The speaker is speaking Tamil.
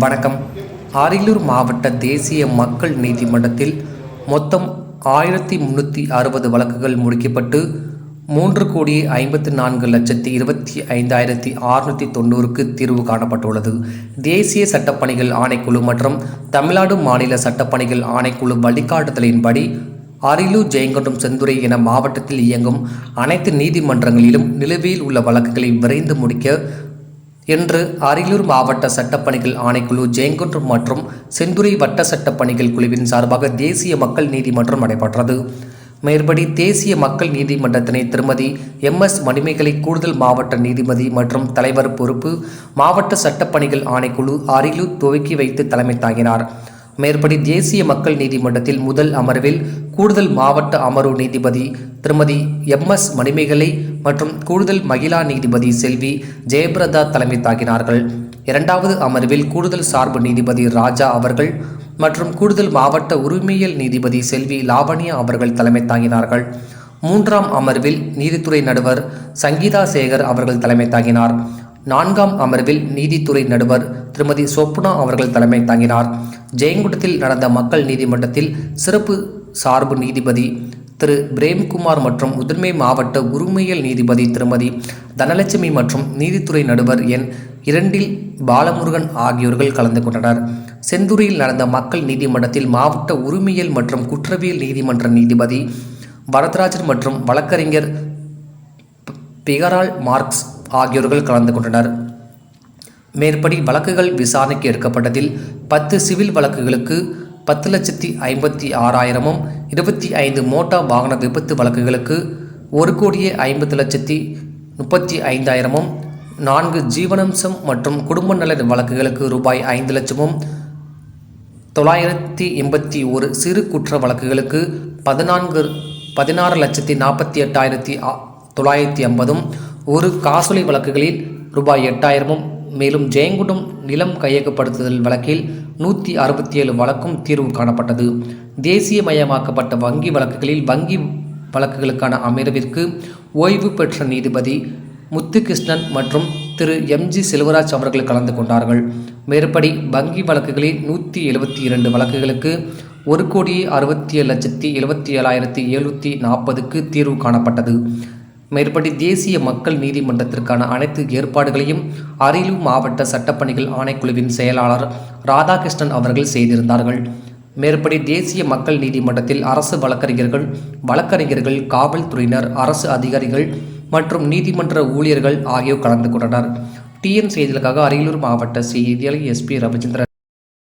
வணக்கம். அரியலூர் மாவட்ட தேசிய மக்கள் நீதிமன்றத்தில் மொத்தம் 1360 வழக்குகள் முடிக்கப்பட்டு 3,54,25,690க்கு தீர்வு காணப்பட்டுள்ளது. தேசிய சட்டப்பணிகள் ஆணைக்குழு மற்றும் தமிழ்நாடு மாநில சட்டப்பணிகள் ஆணைக்குழு வழிகாட்டுதலின்படி அரியலூர், ஜெயங்கொண்டம், செந்துறை என மாவட்டத்தில் இயங்கும் அனைத்து நீதிமன்றங்களிலும் நிலுவையில் உள்ள வழக்குகளை விரைந்து முடிக்க இன்று அரியலூர் மாவட்ட சட்டப்பணிகள் ஆணைக்குழு, ஜெயங்கொண்டம் மற்றும் செந்துறை வட்ட சட்டப்பணிகள் குழுவின் சார்பாக தேசிய மக்கள் நீதிமன்றம் நடைபெற்றது. மேற்படி தேசிய மக்கள் நீதிமன்றத்தினை திருமதி MS மணிமேகலை கூடுதல் மாவட்ட நீதிபதி மற்றும் தலைவர் பொறுப்பு, மாவட்ட சட்டப்பணிகள் ஆணைக்குழு அரியலூர் துவக்கி வைத்து தலைமை தாங்கினார். மேற்படி தேசிய மக்கள் நீதிமன்றத்தில் முதல் அமர்வில் கூடுதல் மாவட்ட அமர்வு நீதிபதி திருமதி MS மணிமேகலை மற்றும் கூடுதல் மகிழா நீதிபதி செல்வி ஜெயபிரதா தலைமை தாங்கினார்கள். இரண்டாவது அமர்வில் கூடுதல் சார்பு நீதிபதி ராஜா அவர்கள் மற்றும் கூடுதல் மாவட்ட உரிமையியல் நீதிபதி செல்வி லாவண்யா அவர்கள் தலைமை தாங்கினார்கள். மூன்றாம் அமர்வில் நீதித்துறை நடுவர் சங்கீதா சேகர் அவர்கள் தலைமை தாங்கினார். நான்காம் அமர்வில் நீதித்துறை நடுவர் திருமதி சொப்னா அவர்கள் தலைமை தாங்கினார். ஜெயங்கொண்டத்தில் நடந்த மக்கள் நீதிமன்றத்தில் சிறப்பு சார்பு நீதிபதி திரு பிரேம்குமார் மற்றும் முதன்மை மாவட்ட உரிமையியல் நீதிபதி திருமதி தனலட்சுமி மற்றும் நீதித்துறை நடுவர் எண் 2 பாலமுருகன் ஆகியோர்கள் கலந்து கொண்டனர். செந்துறையில் நடந்த மக்கள் நீதிமன்றத்தில் மாவட்ட உரிமையியல் மற்றும் குற்றவியல் நீதிமன்ற நீதிபதி வரதராஜன் மற்றும் வழக்கறிஞர் பிகரால் மார்க்ஸ் ஆகியோர்கள் கலந்து கொண்டனர். மேற்படி வழக்குகள் விசாரணைக்கு எடுக்கப்பட்டதில் 10 சிவில் வழக்குகளுக்கு 10,56,000, 25 மோட்டார் வாகன விபத்து வழக்குகளுக்கு 1,50,35,000, 4 ஜீவனாம்சம் மற்றும் குடும்ப நல வழக்குகளுக்கு ரூபாய் 5 லட்சமும், 981 சிறு குற்ற வழக்குகளுக்கு 16,48,950, ஒரு காசோலை வழக்குகளில் ரூபாய் 8,000, மேலும் ஜெயங்கொண்டம் நிலம் கையகப்படுத்துதல் வழக்கில் 167 வழக்கும் தீர்வு காணப்பட்டது. தேசியமயமாக்கப்பட்ட வங்கி வழக்குகளில் வங்கி வழக்குகளுக்கான அமர்விற்கு ஓய்வு பெற்ற நீதிபதி முத்துகிருஷ்ணன் மற்றும் திரு MG செல்வராஜ் அவர்கள் கலந்து கொண்டார்கள். மேற்படி வங்கி வழக்குகளில் 172 வழக்குகளுக்கு 1,67,77,740க்கு தீர்வு காணப்பட்டது. மேற்படி தேசிய மக்கள் நீதிமன்றத்திற்கான அனைத்து ஏற்பாடுகளையும் அரியலூர் மாவட்ட சட்டப்பணிகள் ஆணைக்குழுவின் செயலாளர் ராதாகிருஷ்ணன் அவர்கள் செய்திருந்தார்கள். மேற்படி தேசிய மக்கள் நீதிமன்றத்தில் அரசு வழக்கறிஞர்கள், காவல்துறையினர், அரசு அதிகாரிகள் மற்றும் நீதிமன்ற ஊழியர்கள் ஆகியோர் கலந்து கொண்டனர். TN செய்திகளுக்காக அரியலூர் மாவட்ட செய்தியாளர் SP ரவிச்சந்திரன்.